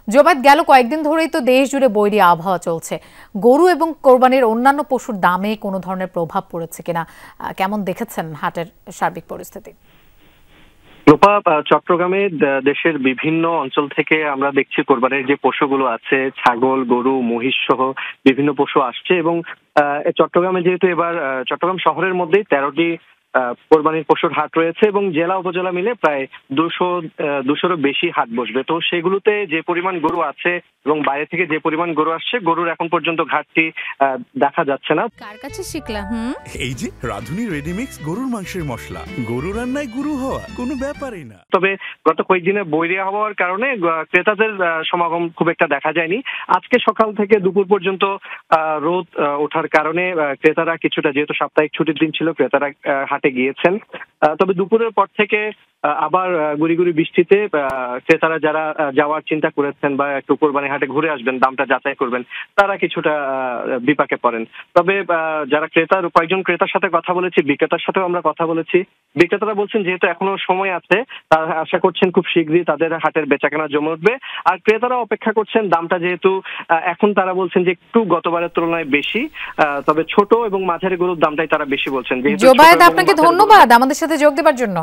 জোবায়েত, গেল কয়েকদিন ধরেই তো দেশ জুড়ে বৈরী আবহাওয়া চলছে। গরু এবং কোরবানির অন্যান্য পশুর দামে কোনো ধরনের প্রভাব পড়েছে কিনা, কেমন দেখেছেন হাটের সার্বিক পরিস্থিতি? রূপা, চট্টগ্রামে দেশের বিভিন্ন অঞ্চল থেকে আমরা দেখছি কোরবানির যে পশুগুলো আছে, ছাগল, গরু, মহিষ সহ বিভিন্ন পশু আসছে। এবং চট্টগ্রামে যেহেতু এবার চট্টগ্রাম শহরের মধ্যেই 13টি কোরবানির পশুর হাট রয়েছে এবং জেলা উপজেলা মিলে প্রায় 200-200-ও বেশি হাট বসবে। তো সেগুলোতে যে পরিমাণ গরু আছে এবং বাইরে থেকে যে পরিমাণ গরু আসছে, গরুর এখন পর্যন্ত ঘাটতি দেখা যাচ্ছে না। কার কাছে শিখলাম? এই যে রাধুনী রেডিমিক্স গরুর মাংসের মশলা, গরু রান্নায় গুরু হওয়া কোনো ব্যাপারই না। তবে গত কয়েকদিনে বৈরী আবহাওয়ার কারণে ক্রেতাদের সমাগম খুব একটা দেখা যায়নি। আজকে সকাল থেকে দুপুর পর্যন্ত রোদ ওঠার কারণে ক্রেতারা কিছুটা, যেহেতু সাপ্তাহিক ছুটির দিন ছিল, ক্রেতারা হাটে গিয়েছেন। তবে দুপুরের পর থেকে আবার গুড়ি গুড়ি বৃষ্টিতে ক্রেতারা যারা যাওয়ার চিন্তা করেছেন বা একটু কোরবানি হাটে ঘুরে আসবেন, দামটা যাচাই করবেন, তারা কিছুটা বিপাকে পড়েন। তবে যারা কয়েকজন ক্রেতার সাথে কথা বলেছি, বিক্রেতার সাথেও আমরা কথা বলেছি। বিক্রেতারা বলছেন যেহেতু এখনো সময় আছে, তারা আশা করছেন খুব শীঘ্রই তাদের হাটের বেচাকেনা জমে উঠবে। আর ক্রেতারা অপেক্ষা করছেন দামটা, যেহেতু এখন তারা বলছেন যে একটু গতবারের তুলনায় বেশি, তবে ছোট এবং মাঝারি গরুর দামটাই তারা বেশি বলছেন। জোবায়েত, আপনাকে ধন্যবাদ আমাদের সাথে যোগ দেওয়ার জন্য।